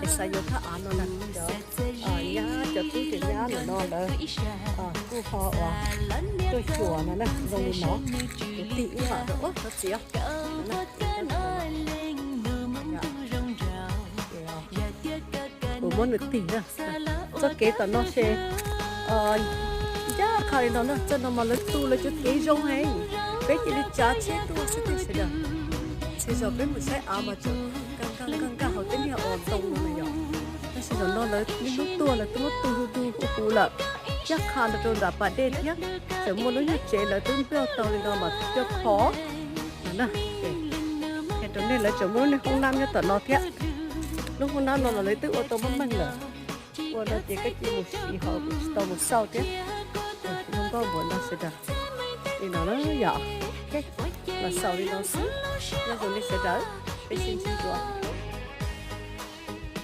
cái sai vô thà nó nè nhá cho tú thì nhá nó là cô họ tôi chùa nè rồi nó tị mà đó nó chỉ muốn được tỉ ra cho kế tao nó sẽ giá khai nó cho nó mà lấy tu lấy chút kế rong hay bé chỉ đi trả chết tu sẽ thế sẽ được sẽ giờ bé một sẽ mà cho căng họ tính là ổn tông rồi nhở nó sẽ giờ nó lấy lúc tua là tôi tu là chắc khai là tôi đã bắt đền nhá sẽ muốn nói như chế là tôi biết tao lên đó mà cho khó nè cái chỗ này là chỗ muốn này không nam như tao nó thế lúc hôm nay nó lấy tự ô tô bấm mình rồi, qua đó chỉ cái gì một xí họ tàu một sau thế, không có buồn đâu sẽ được, thì nó nhỏ, cái mà sau đi nó xí, nó rồi đi sẽ đỡ,ไปxin xin của.